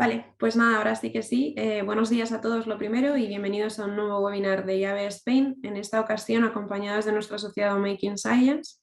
Vale, pues nada, ahora sí que sí. Buenos días a todos lo primero y bienvenidos a un nuevo webinar de IAB Spain, en esta ocasión acompañados de nuestro asociado Making Science,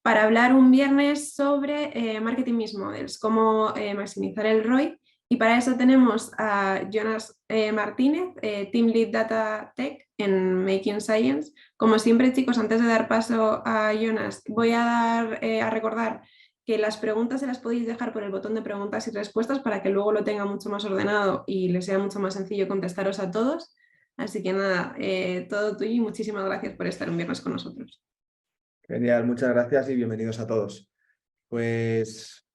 para hablar un viernes sobre Marketing Mix Models, cómo maximizar el ROI. Y para eso tenemos a Jonas Martínez, Team Lead Data Tech en Making Science. Como siempre, chicos, antes de dar paso a Jonas, voy a recordar que las preguntas se las podéis dejar por el botón de preguntas y respuestas para que luego lo tenga mucho más ordenado y les sea mucho más sencillo contestaros a todos. Así que nada, todo tuyo y muchísimas gracias por estar un viernes con nosotros. Genial, muchas gracias y bienvenidos a todos. Pues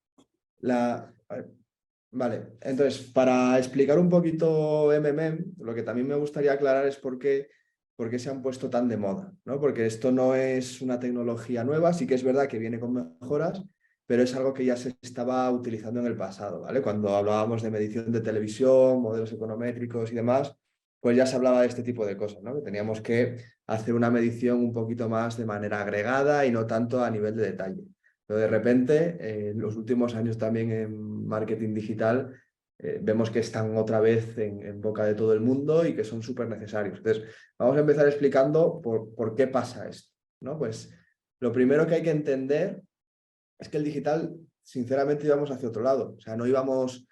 a ver, vale, entonces para explicar un poquito MMM, lo que también me gustaría aclarar es por qué se han puesto tan de moda, ¿no? Porque esto no es una tecnología nueva, sí que es verdad que viene con mejoras, pero es algo que ya se estaba utilizando en el pasado, ¿vale? Cuando hablábamos de medición de televisión, modelos econométricos y demás, pues ya se hablaba de este tipo de cosas, ¿no? Que teníamos que hacer una medición un poquito más de manera agregada y no tanto a nivel de detalle. Pero de repente, en los últimos años también en marketing digital, vemos que están otra vez en boca de todo el mundo y que son súper necesarios. Entonces, vamos a empezar explicando por qué pasa esto, ¿no? Pues lo primero que hay que entender es que el digital, sinceramente, íbamos hacia otro lado. O sea, no íbamos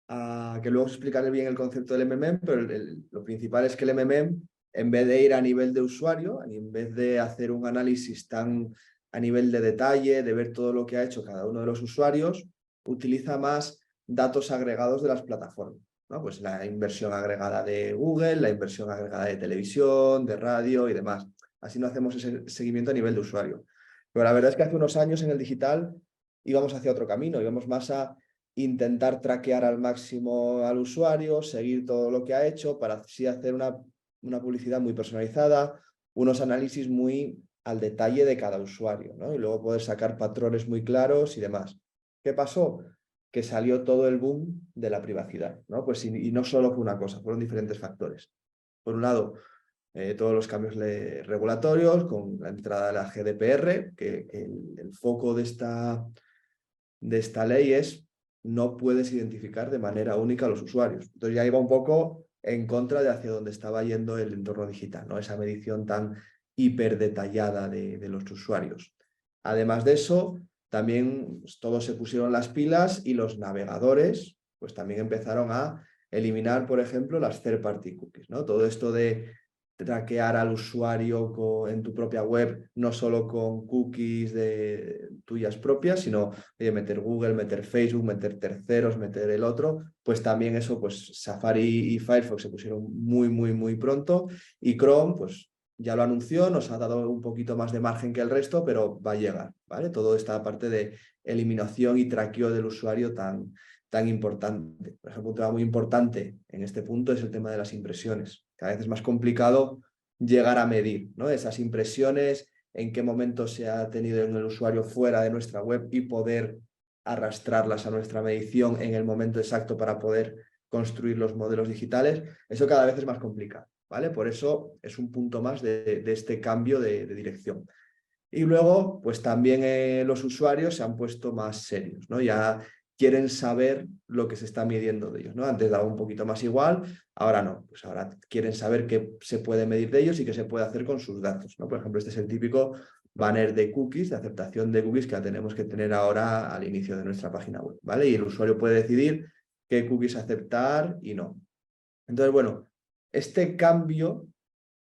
a que luego os explicaré bien el concepto del MMM, pero lo principal es que el MMM, en vez de ir a nivel de usuario, en vez de hacer un análisis tan a nivel de detalle, de ver todo lo que ha hecho cada uno de los usuarios, utiliza más datos agregados de las plataformas, ¿no? Pues la inversión agregada de Google, la inversión agregada de televisión, de radio y demás. Así no hacemos ese seguimiento a nivel de usuario. Pero la verdad es que hace unos años en el digital íbamos hacia otro camino, íbamos más a intentar traquear al máximo al usuario, seguir todo lo que ha hecho para así hacer una publicidad muy personalizada, unos análisis muy al detalle de cada usuario, ¿no? Y luego poder sacar patrones muy claros y demás. ¿Qué pasó? Que salió todo el boom de la privacidad, ¿no? Pues y no solo fue una cosa, fueron diferentes factores. Por un lado, todos los cambios regulatorios con la entrada de la GDPR, que el foco de esta ley es no puedes identificar de manera única a los usuarios. Entonces ya iba un poco en contra de hacia dónde estaba yendo el entorno digital, ¿no? Esa medición tan hiper detallada de los usuarios. Además de eso, también pues, todos se pusieron las pilas y los navegadores pues también empezaron a eliminar, por ejemplo, las third party cookies, ¿no? Todo esto de traquear al usuario en tu propia web, no solo con cookies tuyas propias, sino meter Google, meter Facebook, meter terceros, meter el otro, pues también eso, pues Safari y Firefox se pusieron muy pronto y Chrome, pues ya lo anunció, nos ha dado un poquito más de margen que el resto, pero va a llegar, ¿vale? Toda esta parte de eliminación y traqueo del usuario tan importante. Por ejemplo, un tema muy importante en este punto es el tema de las impresiones. Cada vez es más complicado llegar a medir, ¿no? Esas impresiones, en qué momento se ha tenido en el usuario fuera de nuestra web y poder arrastrarlas a nuestra medición en el momento exacto para poder construir los modelos digitales. Eso cada vez es más complicado, ¿vale? Por eso es un punto más de este cambio de dirección. Y luego, pues también los usuarios se han puesto más serios, ¿no? Ya quieren saber lo que se está midiendo de ellos, ¿no? Antes daba un poquito más igual, ahora no. Pues ahora quieren saber qué se puede medir de ellos y qué se puede hacer con sus datos, ¿no? Por ejemplo, este es el típico banner de cookies, de aceptación de cookies que tenemos que tener ahora al inicio de nuestra página web, ¿vale? Y el usuario puede decidir qué cookies aceptar y no. Entonces, bueno, este cambio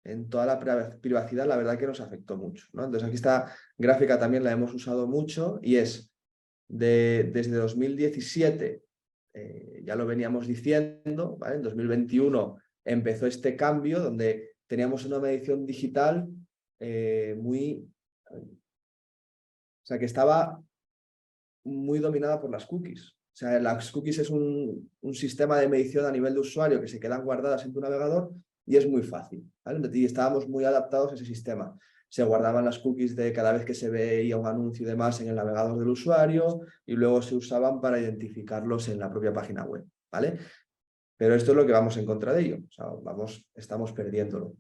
en toda la privacidad, la verdad que nos afectó mucho, ¿no? Entonces aquí esta gráfica también la hemos usado mucho y es desde 2017, ya lo veníamos diciendo, ¿vale? En 2021 empezó este cambio donde teníamos una medición digital o sea, que estaba muy dominada por las cookies. O sea, las cookies es un sistema de medición a nivel de usuario que se quedan guardadas en tu navegador y es muy fácil, ¿vale? Y estábamos muy adaptados a ese sistema. Se guardaban las cookies de cada vez que se veía un anuncio y demás en el navegador del usuario y luego se usaban para identificarlos en la propia página web, ¿vale? Pero esto es lo que vamos en contra de ello. O sea, estamos perdiéndolo.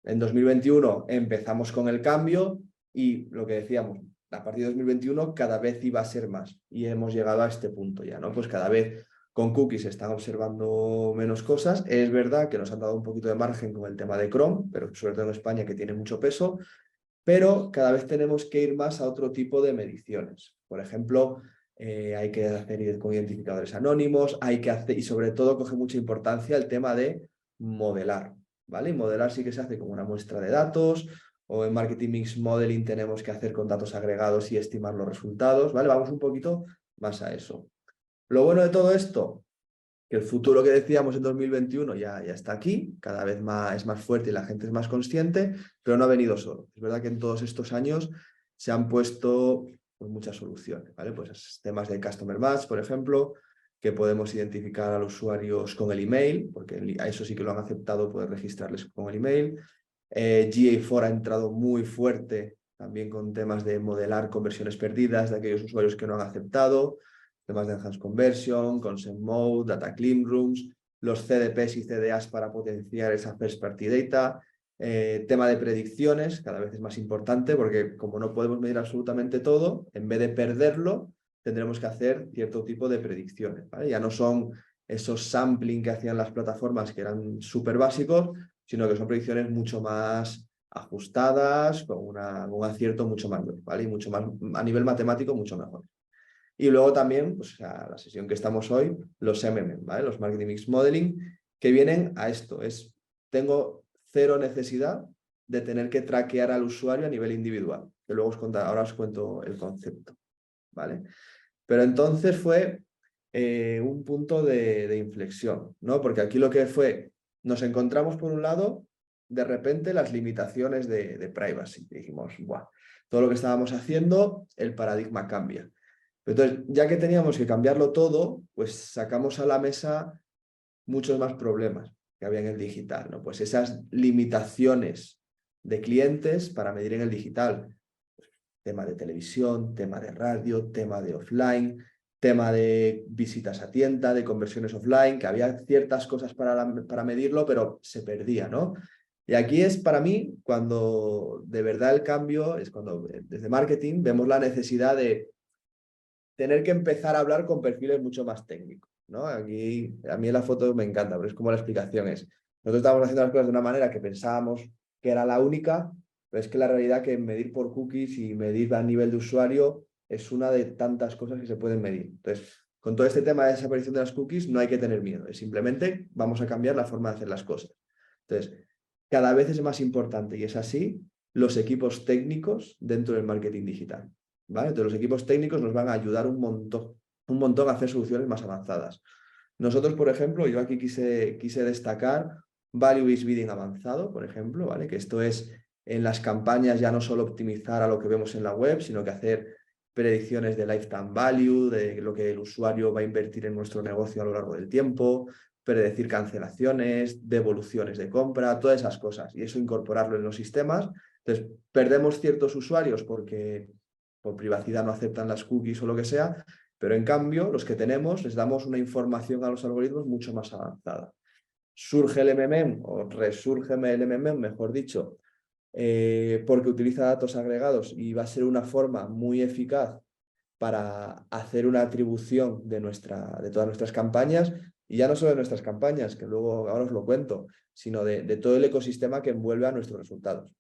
En 2021 empezamos con el cambio y lo que decíamos, a partir de 2021 cada vez iba a ser más y hemos llegado a este punto ya, ¿no? Pues cada vez Con cookies se están observando menos cosas. Es verdad que nos han dado un poquito de margen con el tema de Chrome, pero sobre todo en España, que tiene mucho peso, pero cada vez tenemos que ir más a otro tipo de mediciones. Por ejemplo, hay que hacer con identificadores anónimos, hay que hacer, y sobre todo coge mucha importancia el tema de modelar, ¿vale? Y modelar sí que se hace como una muestra de datos, o en Marketing Mix Modeling tenemos que hacer con datos agregados y estimar los resultados, ¿vale? Vamos un poquito más a eso. Lo bueno de todo esto, que el futuro que decíamos en 2021 ya está aquí, cada vez es más fuerte y la gente es más consciente, pero no ha venido solo. Es verdad que en todos estos años se han puesto pues, muchas soluciones, ¿vale? Pues temas de Customer Match, por ejemplo, que podemos identificar a los usuarios con el email, porque a eso sí que lo han aceptado, poder registrarles con el email. GA4 ha entrado muy fuerte también con temas de modelar conversiones perdidas de aquellos usuarios que no han aceptado, temas de Enhanced Conversion, Consent Mode, Data Clean Rooms, los CDPs y CDAs para potenciar esa First Party Data, tema de predicciones, cada vez es más importante porque como no podemos medir absolutamente todo, en vez de perderlo, tendremos que hacer cierto tipo de predicciones, ¿vale? Ya no son esos sampling que hacían las plataformas que eran súper básicos, sino que son predicciones mucho más ajustadas, con un acierto mucho mayor, ¿vale? Y mucho más, a nivel matemático, mucho mejor. Y luego también, pues a la sesión que estamos hoy, los MMM, ¿vale? Los Marketing Mix Modeling, que vienen a esto. Tengo cero necesidad de tener que traquear al usuario a nivel individual, que luego ahora os cuento el concepto, ¿vale? Pero entonces fue un punto de inflexión, ¿no? Porque aquí lo que fue, nos encontramos por un lado, de repente las limitaciones de privacy. Dijimos, ¡buah! Todo lo que estábamos haciendo, el paradigma cambia. Entonces, ya que teníamos que cambiarlo todo, pues sacamos a la mesa muchos más problemas que había en el digital, ¿no? Pues esas limitaciones de clientes para medir en el digital. Tema de televisión, tema de radio, tema de offline, tema de visitas a tienda, de conversiones offline, que había ciertas cosas para medirlo, pero se perdía, ¿no? Y aquí es para mí cuando de verdad el cambio es cuando desde marketing vemos la necesidad de tener que empezar a hablar con perfiles mucho más técnicos, ¿no? Aquí, a mí en la foto me encanta, pero es como la explicación es. Nosotros estábamos haciendo las cosas de una manera que pensábamos que era la única, pero es que la realidad que medir por cookies y medir a nivel de usuario es una de tantas cosas que se pueden medir. Entonces, con todo este tema de desaparición de las cookies no hay que tener miedo, es simplemente vamos a cambiar la forma de hacer las cosas. Entonces, cada vez es más importante y es así los equipos técnicos dentro del marketing digital. ¿Vale? Entonces, los equipos técnicos nos van a ayudar un montón a hacer soluciones más avanzadas. Nosotros, por ejemplo, yo aquí quise destacar Value-Based Bidding avanzado, por ejemplo, ¿vale? Que esto es en las campañas ya no solo optimizar a lo que vemos en la web, sino que hacer predicciones de lifetime value, de lo que el usuario va a invertir en nuestro negocio a lo largo del tiempo, predecir cancelaciones, devoluciones de compra, todas esas cosas. Y eso incorporarlo en los sistemas. Entonces, perdemos ciertos usuarios porque por privacidad no aceptan las cookies o lo que sea, pero en cambio los que tenemos les damos una información a los algoritmos mucho más avanzada. Surge el MMM o resurge el MMM, mejor dicho, porque utiliza datos agregados y va a ser una forma muy eficaz para hacer una atribución de todas nuestras campañas, y ya no solo de nuestras campañas, que luego ahora os lo cuento, sino de todo el ecosistema que envuelve a nuestros resultados.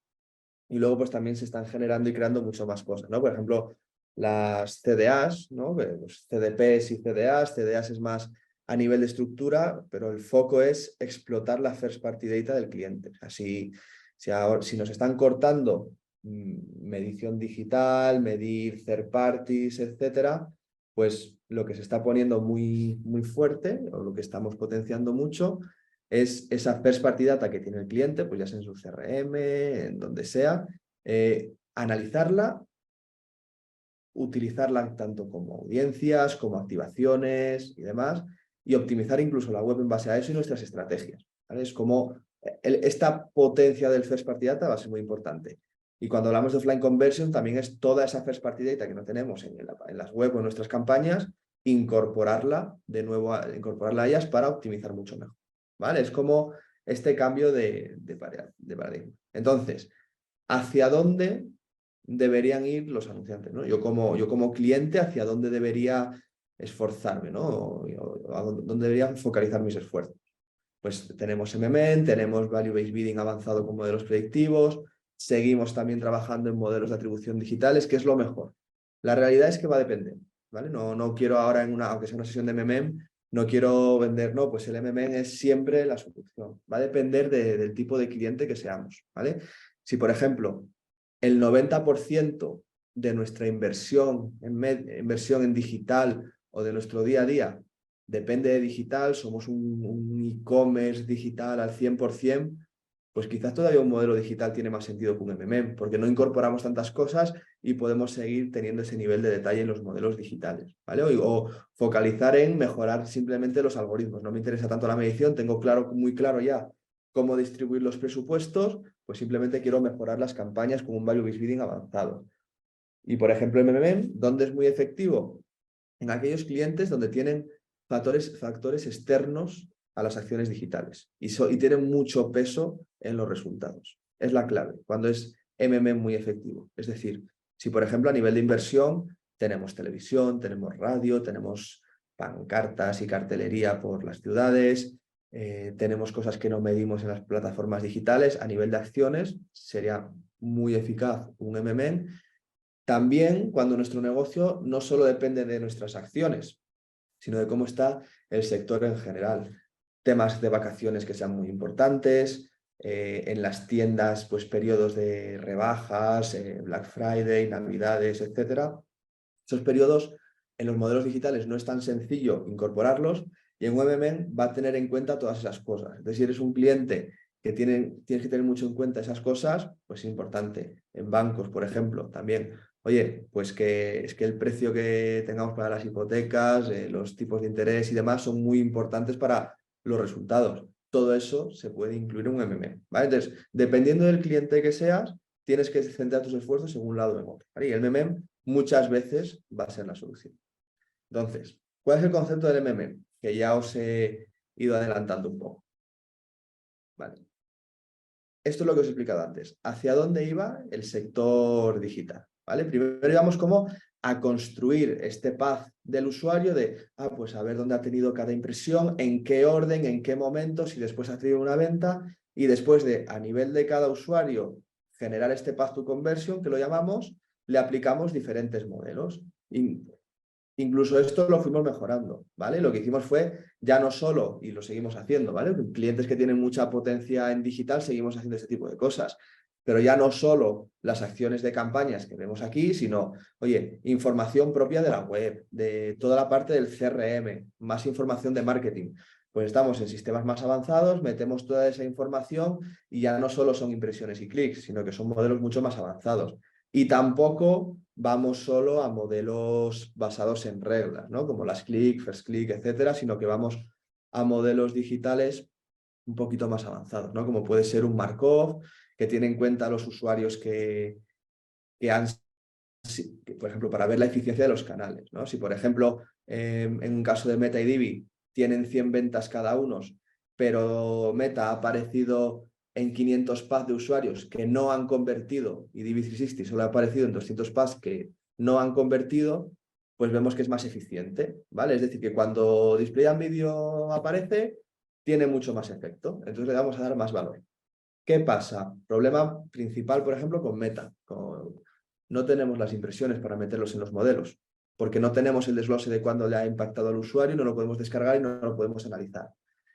Y luego pues también se están generando y creando mucho más cosas, ¿no? Por ejemplo, las CDAs, ¿no? Pues CDPs y CDAs. CDAs es más a nivel de estructura, pero el foco es explotar la first party data del cliente. Así, si nos están cortando medición digital, medir third parties, etcétera, pues lo que se está poniendo muy, muy fuerte, o lo que estamos potenciando mucho, es esa first party data que tiene el cliente, pues ya sea en su CRM, en donde sea, analizarla, utilizarla tanto como audiencias, como activaciones y demás, y optimizar incluso la web en base a eso y nuestras estrategias, ¿vale? Es como esta potencia del first party data va a ser muy importante. Y cuando hablamos de offline conversion, también es toda esa first party data que no tenemos en las web o en nuestras campañas, incorporarla de nuevo, incorporarla a ellas para optimizar mucho mejor, ¿vale? Es como este cambio de paradigma. Entonces, ¿hacia dónde deberían ir los anunciantes, ¿no? Yo como cliente, ¿hacia dónde debería esforzarme, ¿no? O a dónde debería focalizar mis esfuerzos. Pues tenemos MMM, tenemos Value-Based Bidding avanzado con modelos predictivos, seguimos también trabajando en modelos de atribución digitales, que es lo mejor. La realidad es que va a depender, ¿vale? No quiero ahora, aunque sea una sesión de MMM, no quiero vender, no, pues el MMM es siempre la solución. Va a depender del tipo de cliente que seamos, ¿vale? Si, por ejemplo, el 90% de nuestra inversión en digital o de nuestro día a día depende de digital, somos un e-commerce digital al 100%, pues quizás todavía un modelo digital tiene más sentido que un MMM, porque no incorporamos tantas cosas y podemos seguir teniendo ese nivel de detalle en los modelos digitales, ¿vale? O focalizar en mejorar simplemente los algoritmos. No me interesa tanto la medición, tengo muy claro ya cómo distribuir los presupuestos, pues simplemente quiero mejorar las campañas con un value-based bidding avanzado. Y, por ejemplo, el MMM, ¿dónde es muy efectivo? En aquellos clientes donde tienen factores externos a las acciones digitales y tienen mucho peso en los resultados. Es la clave, cuando es MMM muy efectivo. Es decir, si, por ejemplo, a nivel de inversión tenemos televisión, tenemos radio, tenemos pancartas y cartelería por las ciudades, tenemos cosas que no medimos en las plataformas digitales, a nivel de acciones sería muy eficaz un MMM. También cuando nuestro negocio no solo depende de nuestras acciones, sino de cómo está el sector en general. Temas de vacaciones que sean muy importantes, en las tiendas, pues periodos de rebajas, Black Friday, Navidades, etc. Esos periodos en los modelos digitales no es tan sencillo incorporarlos y en WebMN va a tener en cuenta todas esas cosas. Entonces, si eres un cliente que tienes que tener mucho en cuenta esas cosas, pues es importante. En bancos, por ejemplo, también. Oye, pues es que el precio que tengamos para las hipotecas, los tipos de interés y demás son muy importantes para los resultados. Todo eso se puede incluir en un MMM, ¿vale? Entonces, dependiendo del cliente que seas, tienes que centrar tus esfuerzos en un lado o en otro, ¿vale? Y el MMM muchas veces va a ser la solución. Entonces, ¿cuál es el concepto del MMM? Que ya os he ido adelantando un poco. Vale. Esto es lo que os he explicado antes. ¿Hacia dónde iba el sector digital? ¿Vale? Primero íbamos como a construir este path del usuario de, pues a ver dónde ha tenido cada impresión, en qué orden, en qué momento, si después ha tenido una venta, y después de, a nivel de cada usuario, generar este path to conversion, que lo llamamos, le aplicamos diferentes modelos. Incluso esto lo fuimos mejorando, ¿vale? Lo que hicimos fue ya no solo, y lo seguimos haciendo, ¿vale? Clientes que tienen mucha potencia en digital, seguimos haciendo este tipo de cosas. Pero ya no solo las acciones de campañas que vemos aquí, sino, oye, información propia de la web, de toda la parte del CRM, más información de marketing. Pues estamos en sistemas más avanzados, metemos toda esa información y ya no solo son impresiones y clics, sino que son modelos mucho más avanzados. Y tampoco vamos solo a modelos basados en reglas, ¿no? Como las click, first click, etcétera, sino que vamos a modelos digitales un poquito más avanzados, ¿no? Como puede ser un Markov, que tiene en cuenta a los usuarios que por ejemplo, para ver la eficiencia de los canales, ¿no? Si, por ejemplo, en un caso de Meta y Divi tienen 100 ventas cada uno, pero Meta ha aparecido en 500 paths de usuarios que no han convertido y Divi360 solo ha aparecido en 200 paths que no han convertido, pues vemos que es más eficiente, ¿vale? Es decir, que cuando Display and Video aparece, tiene mucho más efecto. Entonces le vamos a dar más valor. ¿Qué pasa? Problema principal, por ejemplo, con Meta. No tenemos las impresiones para meterlos en los modelos, porque no tenemos el desglose de cuándo le ha impactado al usuario, no lo podemos descargar y no lo podemos analizar.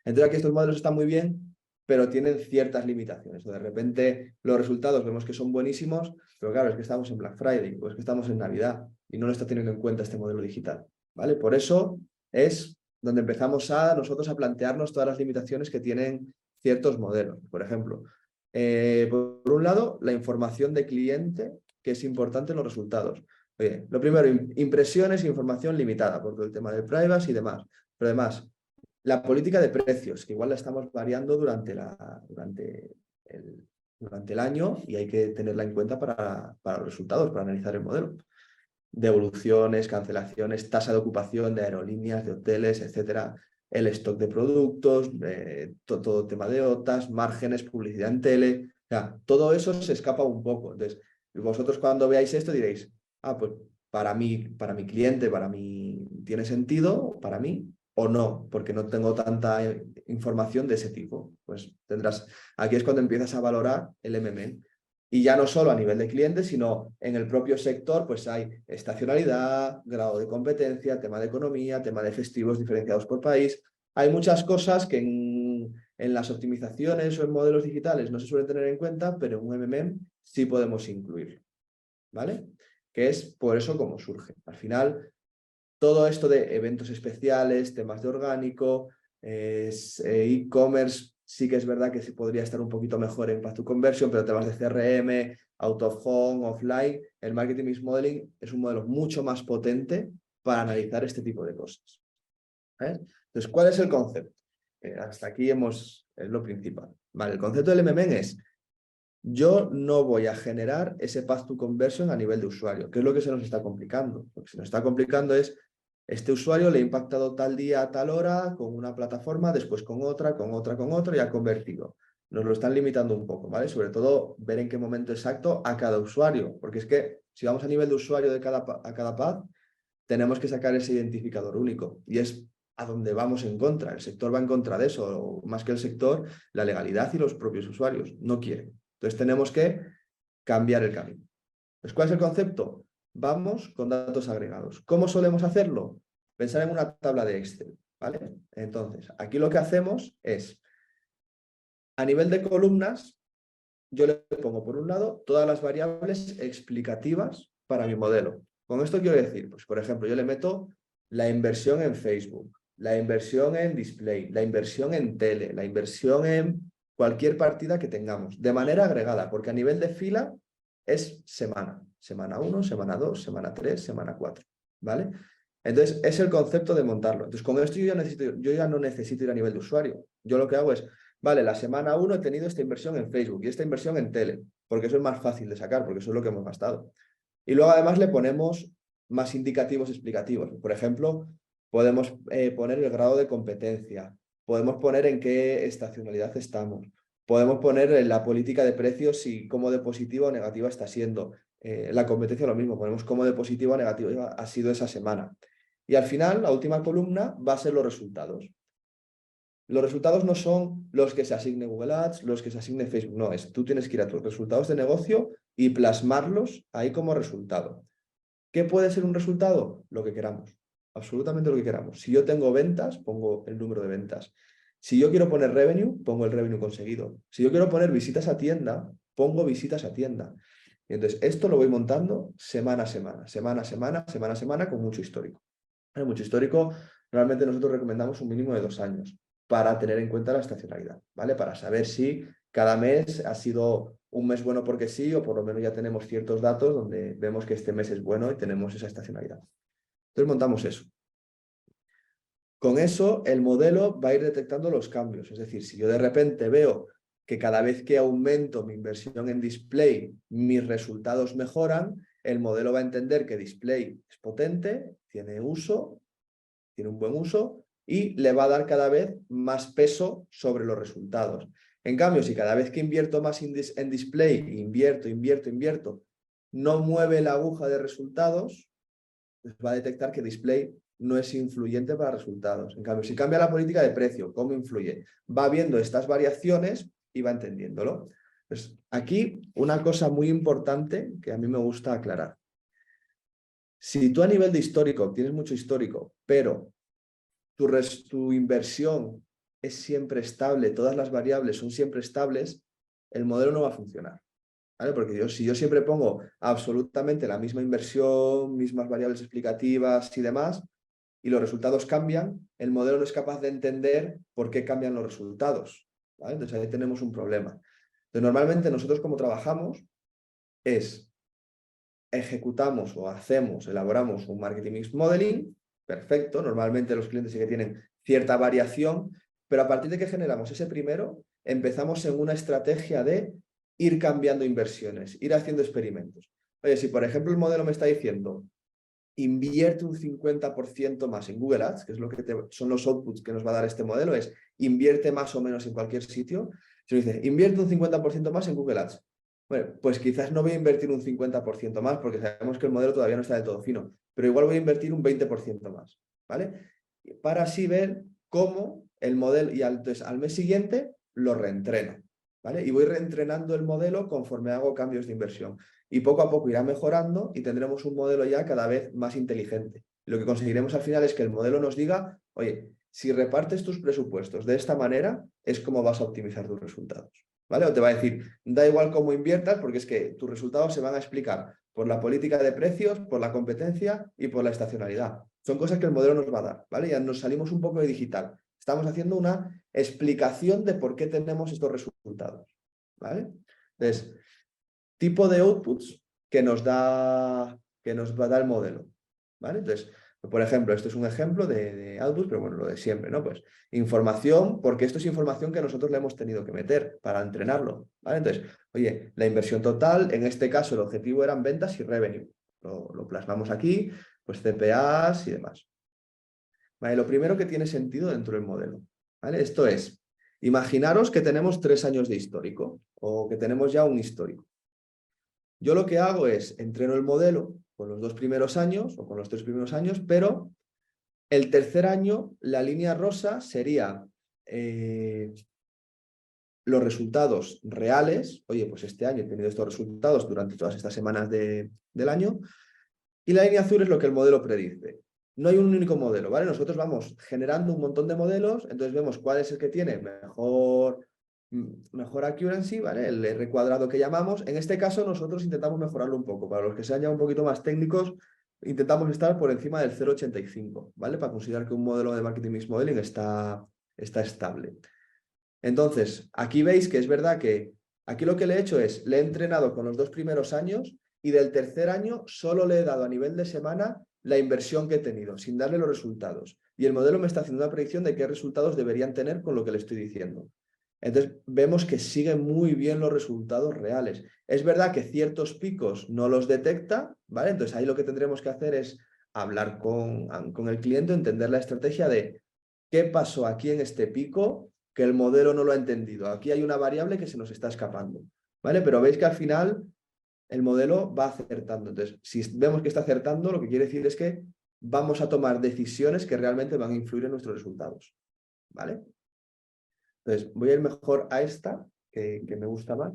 Entonces aquí estos modelos están muy bien, pero tienen ciertas limitaciones. De repente los resultados vemos que son buenísimos, pero claro, es que estamos en Black Friday o es que estamos en Navidad y no lo está teniendo en cuenta este modelo digital, ¿vale? Por eso es donde empezamos nosotros a plantearnos todas las limitaciones que tienen ciertos modelos. Por ejemplo, por un lado, la información de cliente, que es importante en los resultados. Oye, lo primero, impresiones e información limitada por todo el tema de privacy y demás. Pero además, la política de precios, que igual la estamos variando durante el año y hay que tenerla en cuenta para los resultados, para analizar el modelo. Devoluciones, cancelaciones, tasa de ocupación de aerolíneas, de hoteles, etcétera, el stock de productos, todo tema de OTAs, márgenes, publicidad en tele, o sea, todo eso se escapa un poco. Entonces, vosotros cuando veáis esto diréis, pues para mi cliente, para mi tiene sentido para mí o no, porque no tengo tanta información de ese tipo. Pues aquí es cuando empiezas a valorar el MMM. Y ya no solo a nivel de cliente, sino en el propio sector, pues hay estacionalidad, grado de competencia, tema de economía, tema de festivos diferenciados por país. Hay muchas cosas que en las optimizaciones o en modelos digitales no se suelen tener en cuenta, pero en un MMM sí podemos incluir, ¿vale? Que es por eso como surge. Al final, todo esto de eventos especiales, temas de orgánico, e-commerce, sí que es verdad que sí podría estar un poquito mejor en Path to Conversion, pero temas de CRM, out of home, offline, el Marketing Mix Modeling es un modelo mucho más potente para analizar este tipo de cosas. Entonces, ¿cuál es el concepto? Hasta aquí es lo principal. Vale, el concepto del MMM es: yo no voy a generar ese Path to Conversion a nivel de usuario, que es lo que se nos está complicando. Lo que se nos está complicando es: este usuario le ha impactado tal día a tal hora con una plataforma, después con otra y ha convertido. Nos lo están limitando un poco, ¿vale? Sobre todo ver en qué momento exacto a cada usuario, porque es que si vamos a nivel de usuario a cada path, tenemos que sacar ese identificador único y es a donde vamos en contra. El sector va en contra de eso, más que el sector, la legalidad y los propios usuarios no quieren. Entonces tenemos que cambiar el camino. Pues, ¿cuál es el concepto? Vamos con datos agregados. ¿Cómo solemos hacerlo? Pensar en una tabla de Excel, ¿vale? Entonces, aquí lo que hacemos es, a nivel de columnas, yo le pongo por un lado todas las variables explicativas para mi modelo. Con esto quiero decir, pues por ejemplo, yo le meto la inversión en Facebook, la inversión en display, la inversión en tele, la inversión en cualquier partida que tengamos, de manera agregada, porque a nivel de fila es semana. Semana 1, semana 2, semana 3, semana 4, ¿vale? Entonces, es el concepto de montarlo. Entonces, con esto yo ya no necesito ir a nivel de usuario. Yo lo que hago es, vale, la semana 1 he tenido esta inversión en Facebook y esta inversión en tele, porque eso es más fácil de sacar, porque eso es lo que hemos gastado. Y luego además le ponemos más indicativos explicativos. Por ejemplo, podemos poner el grado de competencia, podemos poner en qué estacionalidad estamos, podemos poner la política de precios y cómo de positiva o negativa está siendo. La competencia lo mismo, ponemos cómo de positiva o negativa ha sido esa semana. Y al final, la última columna va a ser los resultados. Los resultados no son los que se asigne Google Ads, los que se asigne Facebook, no, tú tienes que ir a tus resultados de negocio y plasmarlos ahí como resultado. ¿Qué puede ser un resultado? Lo que queramos, absolutamente lo que queramos. Si yo tengo ventas, pongo el número de ventas. Si yo quiero poner revenue, pongo el revenue conseguido. Si yo quiero poner visitas a tienda, pongo visitas a tienda. Y entonces, esto lo voy montando semana a semana, con mucho histórico. Mucho histórico, normalmente nosotros recomendamos un mínimo de 2 años para tener en cuenta la estacionalidad, ¿vale? Para saber si cada mes ha sido un mes bueno porque sí, o por lo menos ya tenemos ciertos datos donde vemos que este mes es bueno y tenemos esa estacionalidad. Entonces montamos eso. Con eso el modelo va a ir detectando los cambios. Es decir, si yo de repente veo que cada vez que aumento mi inversión en display, mis resultados mejoran, el modelo va a entender que display es potente, tiene uso, tiene un buen uso y le va a dar cada vez más peso sobre los resultados. En cambio, si cada vez que invierto más en display, invierto, no mueve la aguja de resultados, pues va a detectar que display no es influyente para resultados. En cambio, si cambia la política de precio, ¿cómo influye? Va viendo estas variaciones y va entendiéndolo. Pues aquí una cosa muy importante que a mí me gusta aclarar. Si tú a nivel de histórico tienes mucho histórico, pero tu inversión es siempre estable, todas las variables son siempre estables, el modelo no va a funcionar. ¿Vale? Porque si yo siempre pongo absolutamente la misma inversión, mismas variables explicativas y demás, y los resultados cambian, el modelo no es capaz de entender por qué cambian los resultados. ¿Vale? Entonces ahí tenemos un problema. Entonces, normalmente nosotros como trabajamos es ejecutamos o elaboramos un marketing mix modeling, perfecto, normalmente los clientes sí que tienen cierta variación, pero a partir de que generamos ese primero, empezamos en una estrategia de ir cambiando inversiones, ir haciendo experimentos. Oye, si por ejemplo el modelo me está diciendo invierte un 50% más en Google Ads, que es lo que son los outputs que nos va a dar este modelo, es invierte más o menos en cualquier sitio. Si me dice, invierte un 50% más en Google Ads, bueno, pues quizás no voy a invertir un 50% más porque sabemos que el modelo todavía no está del todo fino, pero igual voy a invertir un 20% más. ¿vale? Para así ver cómo el modelo, y entonces al mes siguiente lo reentreno, ¿vale? Y voy reentrenando el modelo conforme hago cambios de inversión. Y poco a poco irá mejorando y tendremos un modelo ya cada vez más inteligente. Lo que conseguiremos al final es que el modelo nos diga, oye, si repartes tus presupuestos de esta manera, es como vas a optimizar tus resultados, ¿vale? O te va a decir, da igual cómo inviertas, porque es que tus resultados se van a explicar por la política de precios, por la competencia y por la estacionalidad. Son cosas que el modelo nos va a dar, ¿vale? Ya nos salimos un poco de digital. Estamos haciendo una explicación de por qué tenemos estos resultados, ¿vale? Entonces, tipo de outputs que nos va a dar el modelo, ¿vale? Entonces, por ejemplo, esto es un ejemplo de outputs, pero bueno, lo de siempre, ¿no? Pues información, porque esto es información que nosotros le hemos tenido que meter para entrenarlo, ¿vale? Entonces, oye, la inversión total, en este caso el objetivo eran ventas y revenue. Lo plasmamos aquí, pues CPAs y demás. ¿Vale? Lo primero que tiene sentido dentro del modelo, ¿vale? Esto es, imaginaros que tenemos 3 años de histórico o que tenemos ya un histórico. Yo lo que hago es entreno el modelo con los 2 primeros años o con los 3 primeros años, pero el tercer año la línea rosa sería los resultados reales. Oye, pues este año he tenido estos resultados durante todas estas semanas del año. Y la línea azul es lo que el modelo predice. No hay un único modelo, ¿vale? Nosotros vamos generando un montón de modelos, entonces vemos cuál es el que tiene mejor accuracy, ¿vale? El R cuadrado que llamamos. En este caso nosotros intentamos mejorarlo un poco. Para los que sean ya un poquito más técnicos, intentamos estar por encima del 0,85, ¿vale? Para considerar que un modelo de Marketing Mix Modeling está estable. Entonces, aquí veis que es verdad que aquí lo que le he hecho es, le he entrenado con los 2 primeros años y del tercer año solo le he dado a nivel de semana la inversión que he tenido, sin darle los resultados. Y el modelo me está haciendo una predicción de qué resultados deberían tener con lo que le estoy diciendo. Entonces, vemos que sigue muy bien los resultados reales. Es verdad que ciertos picos no los detecta, ¿vale? Entonces, ahí lo que tendremos que hacer es hablar con el cliente, entender la estrategia de qué pasó aquí en este pico que el modelo no lo ha entendido. Aquí hay una variable que se nos está escapando, ¿vale? Pero veis que al final el modelo va acertando. Entonces, si vemos que está acertando, lo que quiere decir es que vamos a tomar decisiones que realmente van a influir en nuestros resultados, ¿vale? Entonces, voy a ir mejor a esta, que me gusta más.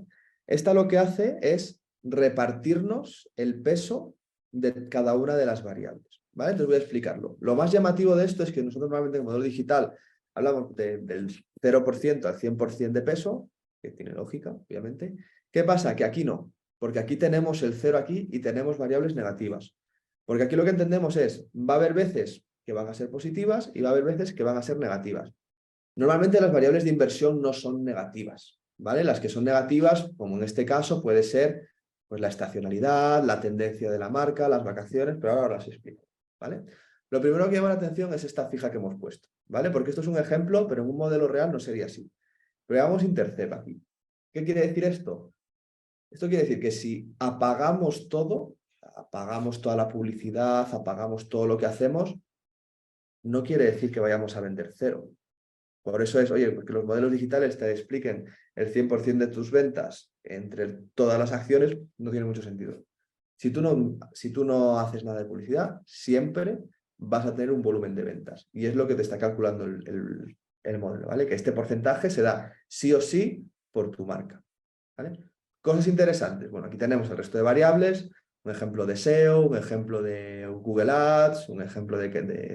Esta lo que hace es repartirnos el peso de cada una de las variables, ¿vale? Entonces voy a explicarlo. Lo más llamativo de esto es que nosotros normalmente en el modelo digital hablamos del 0% al 100% de peso, que tiene lógica, obviamente. ¿Qué pasa? Que aquí no, porque aquí tenemos el 0 aquí y tenemos variables negativas. Porque aquí lo que entendemos es, va a haber veces que van a ser positivas y va a haber veces que van a ser negativas. Normalmente las variables de inversión no son negativas, ¿vale? Las que son negativas, como en este caso, puede ser pues, la estacionalidad, la tendencia de la marca, las vacaciones, pero ahora las explico, ¿vale? Lo primero que llama la atención es esta fija que hemos puesto, ¿vale? Porque esto es un ejemplo, pero en un modelo real no sería así. Pero veamos intercept aquí. ¿Qué quiere decir esto? Esto quiere decir que si apagamos todo, apagamos toda la publicidad, apagamos todo lo que hacemos, no quiere decir que vayamos a vender cero. Por eso es, oye, que los modelos digitales te expliquen el 100% de tus ventas entre todas las acciones, no tiene mucho sentido. Si tú no haces nada de publicidad, siempre vas a tener un volumen de ventas. Y es lo que te está calculando el modelo, ¿vale? Que este porcentaje se da sí o sí por tu marca, ¿vale? Cosas interesantes. Bueno, aquí tenemos el resto de variables, un ejemplo de SEO, un ejemplo de Google Ads, un ejemplo de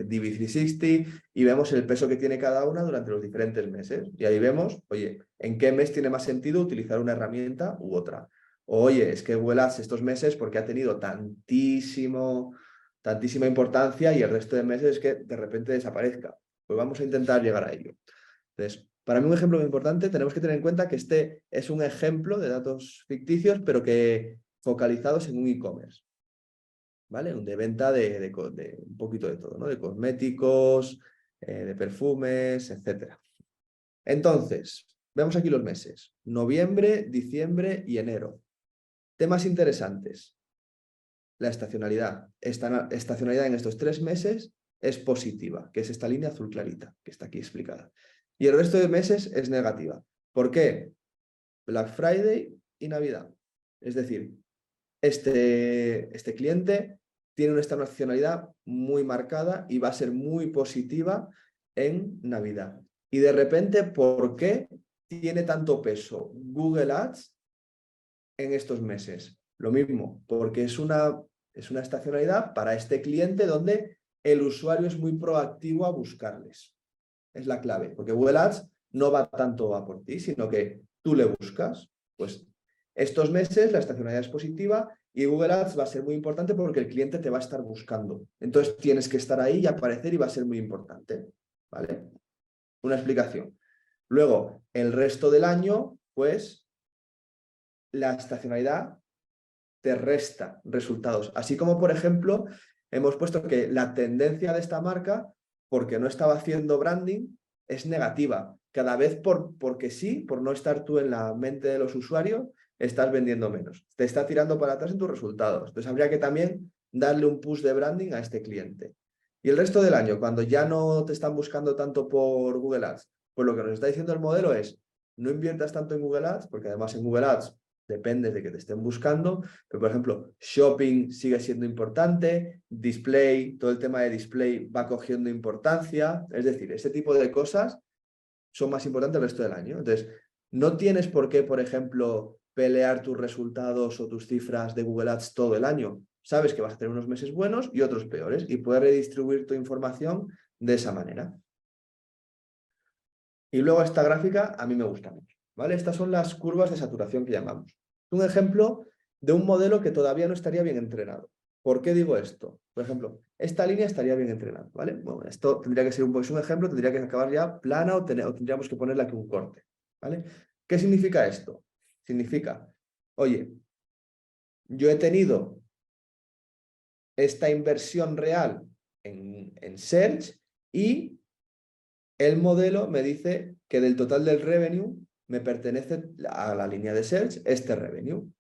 DV360 y vemos el peso que tiene cada una durante los diferentes meses. Y ahí vemos, oye, en qué mes tiene más sentido utilizar una herramienta u otra. Oye, es que Google Ads estos meses porque ha tenido tantísima importancia y el resto de meses es que de repente desaparezca. Pues vamos a intentar llegar a ello. Entonces, para mí un ejemplo muy importante, tenemos que tener en cuenta que este es un ejemplo de datos ficticios, pero que focalizados en un e-commerce, ¿vale? De venta de un poquito de todo, ¿no? De cosméticos, de perfumes, etc. Entonces, vemos aquí los meses. Noviembre, diciembre y enero. Temas interesantes. La estacionalidad. Estacionalidad en estos 3 meses es positiva, que es esta línea azul clarita, que está aquí explicada. Y el resto de meses es negativa. ¿Por qué? Black Friday y Navidad. Es decir, este cliente tiene una estacionalidad muy marcada y va a ser muy positiva en Navidad. Y de repente, ¿por qué tiene tanto peso Google Ads en estos meses? Lo mismo, porque es una estacionalidad para este cliente donde el usuario es muy proactivo a buscarles. Es la clave, porque Google Ads no va tanto a por ti, sino que tú le buscas. Pues estos meses la estacionalidad es positiva y Google Ads va a ser muy importante porque el cliente te va a estar buscando. Entonces tienes que estar ahí y aparecer y va a ser muy importante. ¿Vale? Una explicación. Luego, el resto del año, pues la estacionalidad te resta resultados. Así como, por ejemplo, hemos puesto que la tendencia de esta marca, porque no estaba haciendo branding, es negativa. Cada vez porque sí, por no estar tú en la mente de los usuarios, estás vendiendo menos. Te está tirando para atrás en tus resultados. Entonces habría que también darle un push de branding a este cliente. Y el resto del año, cuando ya no te están buscando tanto por Google Ads, pues lo que nos está diciendo el modelo es, no inviertas tanto en Google Ads, porque además en Google Ads depende de que te estén buscando, pero por ejemplo, shopping sigue siendo importante, display, todo el tema de display va cogiendo importancia, es decir, ese tipo de cosas son más importantes el resto del año. Entonces, no tienes por qué, por ejemplo, pelear tus resultados o tus cifras de Google Ads todo el año. Sabes que vas a tener unos meses buenos y otros peores y puedes redistribuir tu información de esa manera. Y luego esta gráfica a mí me gusta mucho, ¿vale? Estas son las curvas de saturación que llamamos. Un ejemplo de un modelo que todavía no estaría bien entrenado. ¿Por qué digo esto? Por ejemplo, esta línea estaría bien entrenada, ¿vale? Bueno, esto tendría que ser un ejemplo, tendría que acabar ya plana o tendríamos que ponerle aquí un corte, ¿vale? ¿Qué significa esto? Significa, oye, yo he tenido esta inversión real en Search y el modelo me dice que del total del revenue me pertenece a la línea de Search este revenue.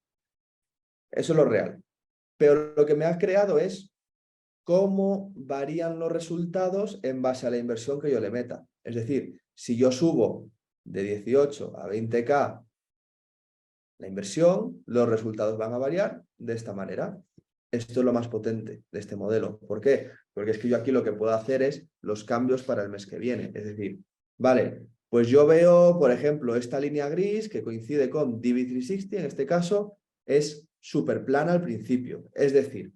Eso es lo real. Pero lo que me ha creado es cómo varían los resultados en base a la inversión que yo le meta. Es decir, si yo subo de 18 a 20K la inversión, los resultados van a variar de esta manera. Esto es lo más potente de este modelo. ¿Por qué? Porque es que yo aquí lo que puedo hacer es los cambios para el mes que viene. Es decir, vale, pues yo veo, por ejemplo, esta línea gris que coincide con DV360, en este caso, es súper plana al principio. Es decir,